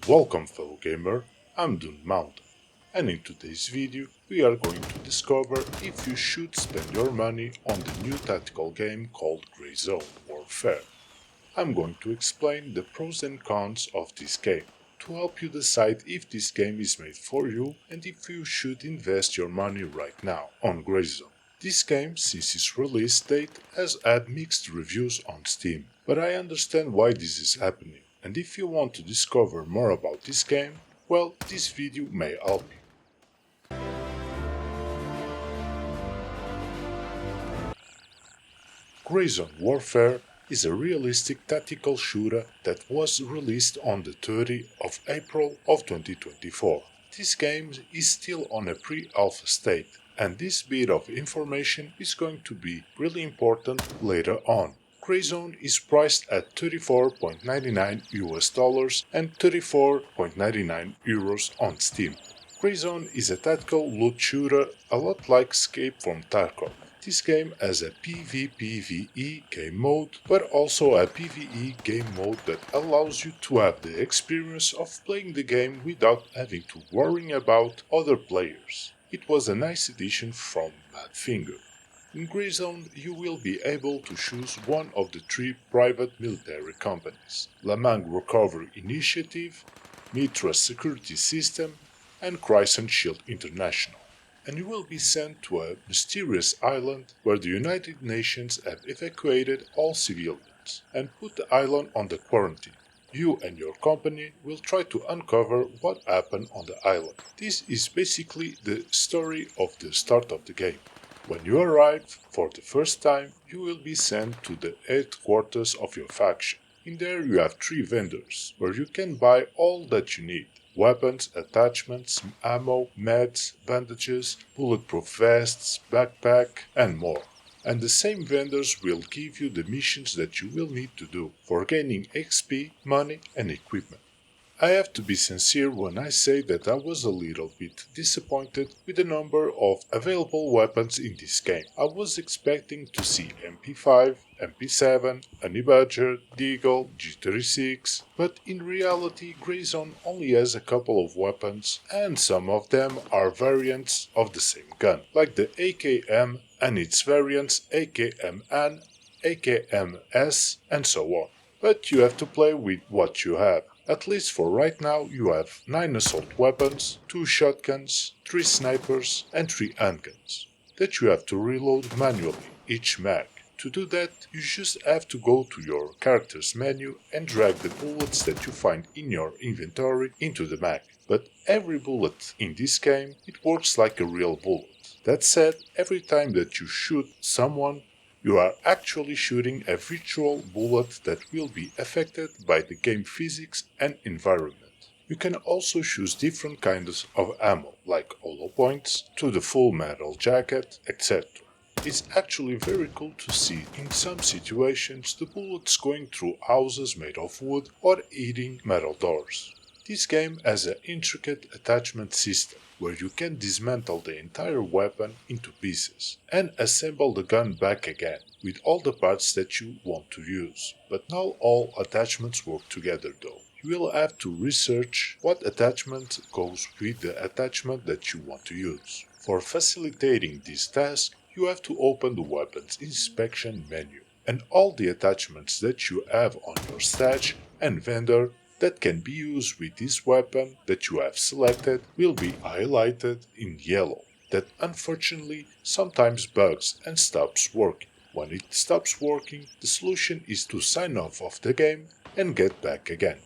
Welcome fellow gamer, I'm Dun Mountain, and in today's video we are going to discover if you should spend your money on the new tactical game called Grayzone Warfare. I'm going to explain the pros and cons of this game, to help you decide if this game is made for you and if you should invest your money right now on Grayzone. This game, since its release date, has had mixed reviews on Steam, but I understand why this is happening. And if you want to discover more about this game, well, this video may help you. Grayzone Warfare is a realistic tactical shooter that was released on the 30th of April of 2024. This game is still on a pre-alpha state, and this bit of information is going to be really important later on. Grayzone is priced at $34.99 and €34.99 on Steam. Grayzone is a tactical loot shooter a lot like Escape from Tarkov. This game has a PVPVE game mode, but also a PvE game mode that allows you to have the experience of playing the game without having to worry about other players. It was a nice addition from Badfinger. In Grayzone, you will be able to choose one of the three private military companies: Lamang Recovery Initiative, Mitra Security System, and Crescent Shield International. And you will be sent to a mysterious island where the United Nations have evacuated all civilians and put the island under quarantine. You and your company will try to uncover what happened on the island. This is basically the story of the start of the game. When you arrive for the first time, you will be sent to the headquarters of your faction. In there you have three vendors, where you can buy all that you need: weapons, attachments, ammo, meds, bandages, bulletproof vests, backpack, and more. And the same vendors will give you the missions that you will need to do for gaining XP, money, and equipment. I have to be sincere when I say that I was a little bit disappointed with the number of available weapons in this game. I was expecting to see MP5, MP7, Honey-Badger, Deagle, G36, but in reality Grayzone only has a couple of weapons, and some of them are variants of the same gun, like the AKM and its variants AKMN, AKMS, and so on. But you have to play with what you have. At least for right now, you have 9 assault weapons, 2 shotguns, 3 snipers, and 3 handguns that you have to reload manually each mag. To do that, you just have to go to your character's menu and drag the bullets that you find in your inventory into the mag. But every bullet in this game, it works like a real bullet. That said, every time that you shoot someone, you are actually shooting a virtual bullet that will be affected by the game physics and environment. You can also choose different kinds of ammo, like hollow points, to the full metal jacket, etc. It's actually very cool to see in some situations the bullets going through houses made of wood or hitting metal doors. This game has an intricate attachment system, where you can dismantle the entire weapon into pieces and assemble the gun back again with all the parts that you want to use. But not all attachments work together though. You will have to research what attachment goes with the attachment that you want to use. For facilitating this task, you have to open the weapons inspection menu, and all the attachments that you have on your stash and vendor that can be used with this weapon that you have selected will be highlighted in yellow. That unfortunately sometimes bugs and stops working. When it stops working, the solution is to sign off of the game and get back again.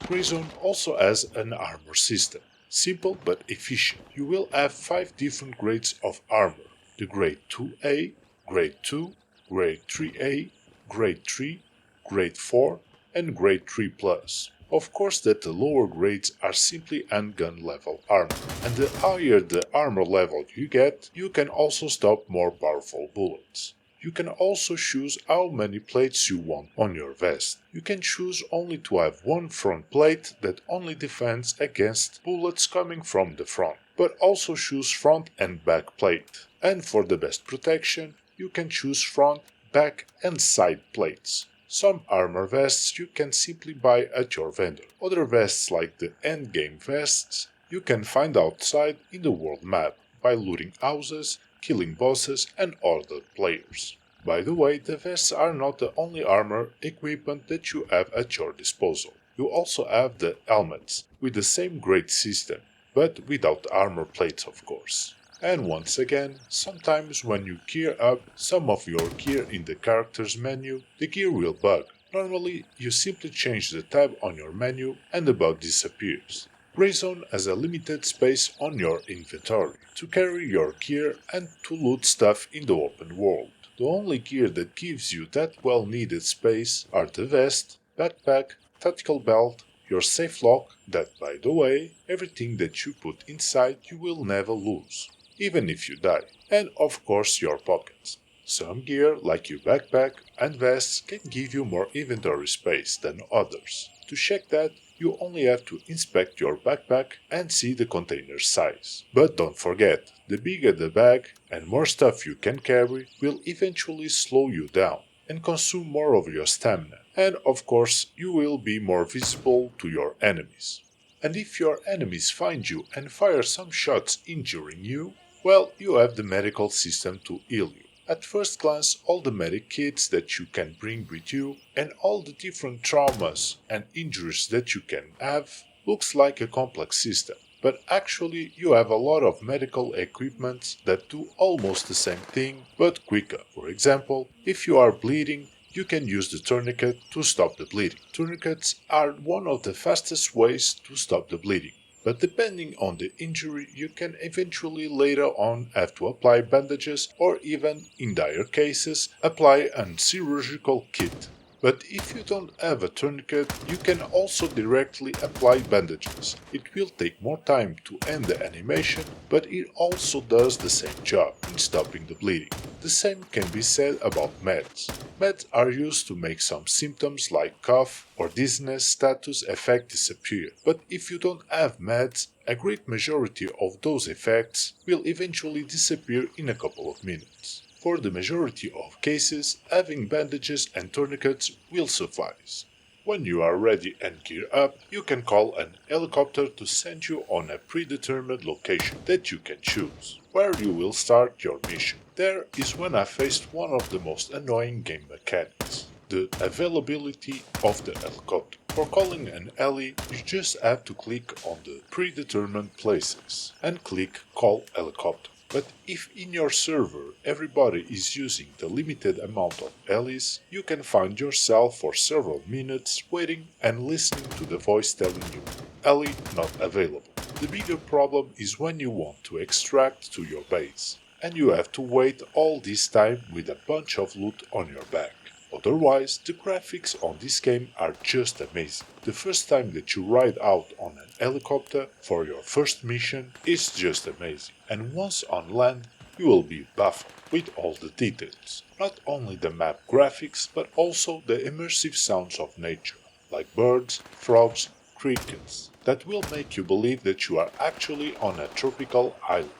Grayzone also has an armor system. Simple but efficient. You will have 5 different grades of armor: the grade 2A, grade 2, grade 3A, grade 3, grade 4, and grade 3+. Of course that the lower grades are simply handgun level armor, and the higher the armor level you get, you can also stop more powerful bullets. You can also choose how many plates you want on your vest. You can choose only to have one front plate that only defends against bullets coming from the front, but also choose front and back plate. And for the best protection, you can choose front, back and side plates. Some armor vests you can simply buy at your vendor. Other vests like the endgame vests you can find outside in the world map by looting houses, killing bosses and other players. By the way, the vests are not the only armor equipment that you have at your disposal. You also have the helmets, with the same great system, but without armor plates of course. And once again, sometimes when you gear up some of your gear in the characters menu, the gear will bug. Normally, you simply change the tab on your menu and the bug disappears. Grayzone has a limited space on your inventory to carry your gear and to loot stuff in the open world. The only gear that gives you that well needed space are the vest, backpack, tactical belt, your safe lock, that by the way, everything that you put inside you will never lose, even if you die, and of course your pockets. Some gear, like your backpack and vests, can give you more inventory space than others. To check that, you only have to inspect your backpack and see the container size. But don't forget, the bigger the bag and more stuff you can carry will eventually slow you down and consume more of your stamina, and of course you will be more visible to your enemies. And if your enemies find you and fire some shots injuring you, well, you have the medical system to heal you. At first glance, all the medic kits that you can bring with you and all the different traumas and injuries that you can have looks like a complex system. But actually you have a lot of medical equipment that do almost the same thing but quicker. For example, if you are bleeding, you can use the tourniquet to stop the bleeding. Tourniquets are one of the fastest ways to stop the bleeding. But depending on the injury, you can eventually later on have to apply bandages or even, in dire cases, apply a chirurgical kit. But if you don't have a tourniquet, you can also directly apply bandages. It will take more time to end the animation, but it also does the same job in stopping the bleeding. The same can be said about meds. Meds are used to make some symptoms like cough or dizziness status effect disappear. But if you don't have meds, a great majority of those effects will eventually disappear in a couple of minutes. For the majority of cases, having bandages and tourniquets will suffice. When you are ready and gear up, you can call an helicopter to send you on a predetermined location that you can choose, where you will start your mission. There is when I faced one of the most annoying game mechanics, the availability of the helicopter. For calling an heli, you just have to click on the predetermined places and click Call Helicopter. But if in your server everybody is using the limited amount of helis, you can find yourself for several minutes waiting and listening to the voice telling you, heli not available. The bigger problem is when you want to extract to your base, and you have to wait all this time with a bunch of loot on your back. Otherwise, the graphics on this game are just amazing. The first time that you ride out on an helicopter for your first mission is just amazing. And once on land, you will be baffled with all the details. Not only the map graphics, but also the immersive sounds of nature, like birds, frogs, crickets, that will make you believe that you are actually on a tropical island.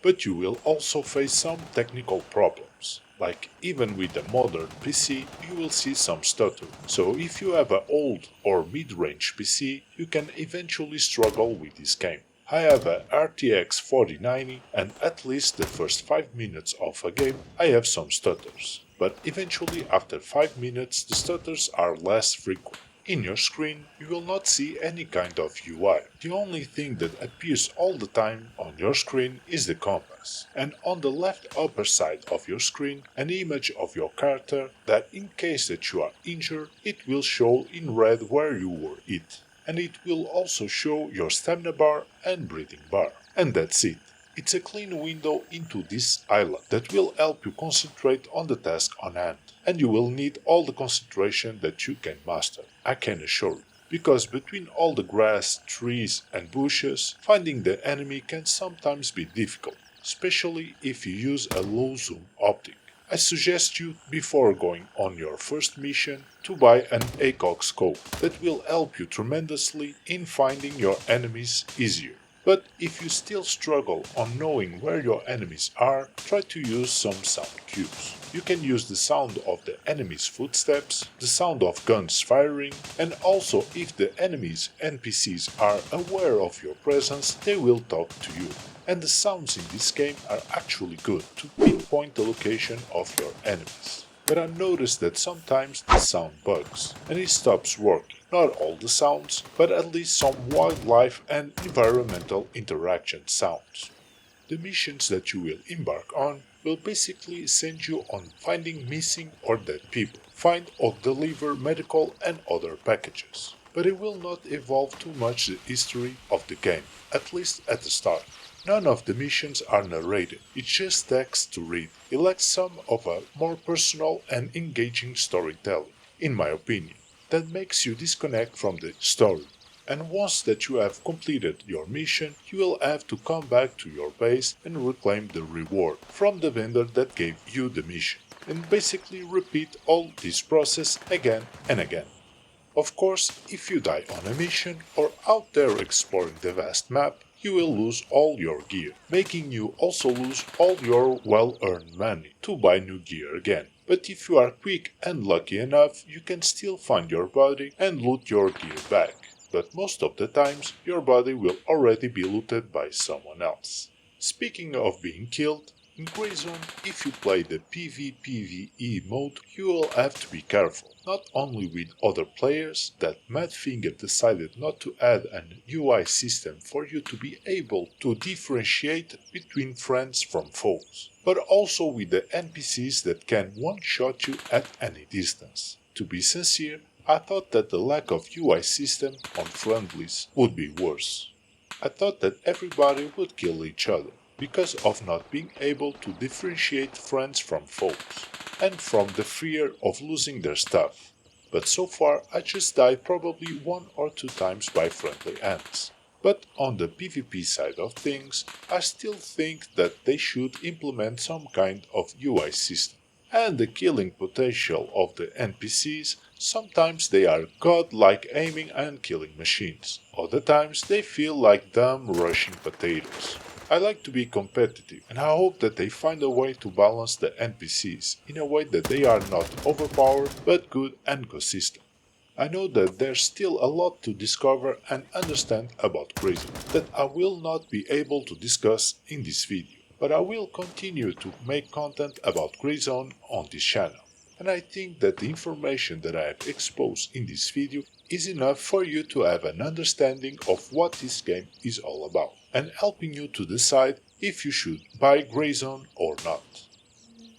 But you will also face some technical problems. Like even with a modern PC, you will see some stutter. So if you have an old or mid-range PC, you can eventually struggle with this game. I have a RTX 4090 and at least the first 5 minutes of a game I have some stutters. But eventually after 5 minutes the stutters are less frequent. In your screen, you will not see any kind of UI. The only thing that appears all the time on your screen is the compass, and on the left upper side of your screen an image of your character that in case that you are injured, it will show in red where you were hit, and it will also show your stamina bar and breathing bar. And that's it. It's a clean window into this island that will help you concentrate on the task on hand, and you will need all the concentration that you can master, I can assure you, because between all the grass, trees and bushes, finding the enemy can sometimes be difficult, especially if you use a low zoom optic. I suggest you, before going on your first mission, to buy an ACOG scope that will help you tremendously in finding your enemies easier. But if you still struggle on knowing where your enemies are, try to use some sound cues. You can use the sound of the enemy's footsteps, the sound of guns firing, and also if the enemy's NPCs are aware of your presence, they will talk to you. And the sounds in this game are actually good to pinpoint the location of your enemies. But I noticed that sometimes the sound bugs, and it stops working. Not all the sounds, but at least some wildlife and environmental interaction sounds. The missions that you will embark on will basically send you on finding missing or dead people, find or deliver medical and other packages. But it will not evolve too much the history of the game, at least at the start. None of the missions are narrated, it's just text to read. It lacks some of a more personal and engaging storytelling, in my opinion, that makes you disconnect from the story. And once that you have completed your mission, you will have to come back to your base and reclaim the reward from the vendor that gave you the mission, and basically repeat all this process again and again. Of course, if you die on a mission or out there exploring the vast map, you will lose all your gear, making you also lose all your well-earned money to buy new gear again. But if you are quick and lucky enough, you can still find your body and loot your gear back. But most of the times, your body will already be looted by someone else. Speaking of being killed, in grayzone, if you play the PVPVE mode, you will have to be careful, not only with other players, that Madfinger decided not to add an UI system for you to be able to differentiate between friends from foes, but also with the NPCs that can one-shot you at any distance. To be sincere, I thought that the lack of UI system on friendlies would be worse. I thought that everybody would kill each other, because of not being able to differentiate friends from foes, and from the fear of losing their stuff. But so far I just died probably 1 or 2 times by friendly ants. But on the PvP side of things, I still think that they should implement some kind of UI system. And the killing potential of the NPCs, sometimes they are godlike aiming and killing machines, other times they feel like dumb rushing potatoes. I like to be competitive, and I hope that they find a way to balance the NPCs in a way that they are not overpowered but good and consistent. I know that there's still a lot to discover and understand about grayzone that I will not be able to discuss in this video, but I will continue to make content about grayzone on this channel. And I think that the information that I have exposed in this video is enough for you to have an understanding of what this game is all about, and helping you to decide if you should buy grayzone or not.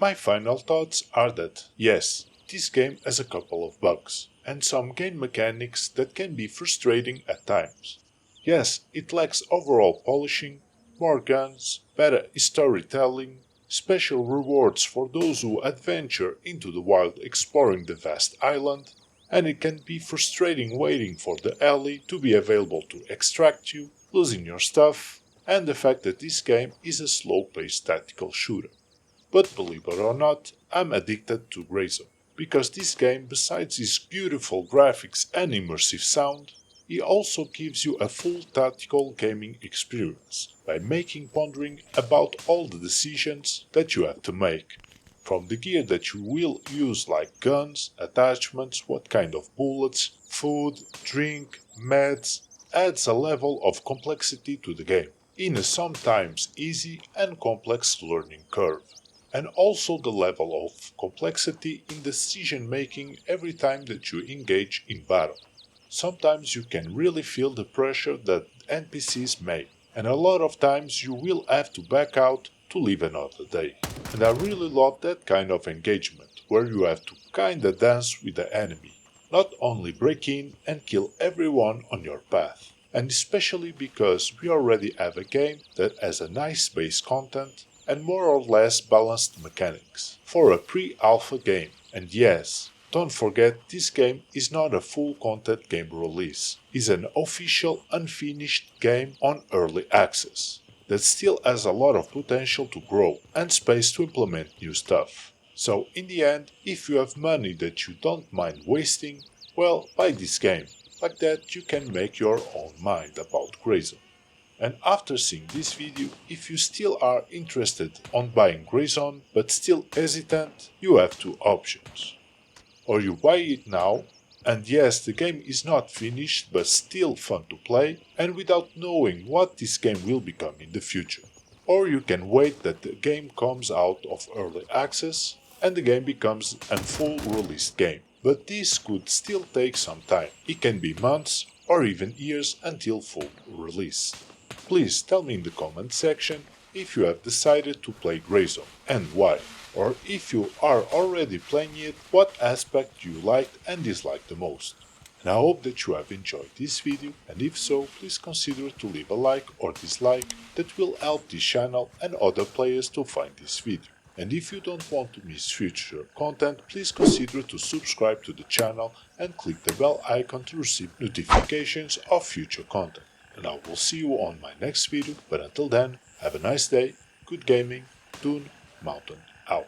My final thoughts are that yes, this game has a couple of bugs, and some game mechanics that can be frustrating at times. Yes, it lacks overall polishing, more guns, better storytelling, special rewards for those who adventure into the wild exploring the vast island, and it can be frustrating waiting for the alley to be available to extract you, losing your stuff, and the fact that this game is a slow-paced tactical shooter. But believe it or not, I'm addicted to grayzone, because this game, besides its beautiful graphics and immersive sound, it also gives you a full tactical gaming experience by making pondering about all the decisions that you have to make. From the gear that you will use like guns, attachments, what kind of bullets, food, drink, meds, adds a level of complexity to the game, in a sometimes easy and complex learning curve. And also the level of complexity in decision making every time that you engage in battle. Sometimes you can really feel the pressure that NPCs make, and a lot of times you will have to back out to live another day. And I really love that kind of engagement, where you have to kinda dance with the enemy, not only break in and kill everyone on your path. And especially because we already have a game that has a nice base content and more or less balanced mechanics for a pre-alpha game. And yes, don't forget, this game is not a full content game release, it's an official unfinished game on early access that still has a lot of potential to grow and space to implement new stuff. So in the end, if you have money that you don't mind wasting, well, buy this game. Like that you can make your own mind about grayzone. And after seeing this video, if you still are interested on buying grayzone but still hesitant, you have two options. Or you buy it now, and yes, the game is not finished but still fun to play, and without knowing what this game will become in the future. Or you can wait that the game comes out of early access and the game becomes a full released game. But this could still take some time. It can be months or even years until full release. Please tell me in the comment section if you have decided to play grayzone and why. Or if you are already playing it, what aspect you liked and disliked the most. And I hope that you have enjoyed this video, and if so, please consider to leave a like or dislike, that will help this channel and other players to find this video. And if you don't want to miss future content, please consider to subscribe to the channel and click the bell icon to receive notifications of future content. And I will see you on my next video, but until then, have a nice day, good gaming, Toon Mountain out.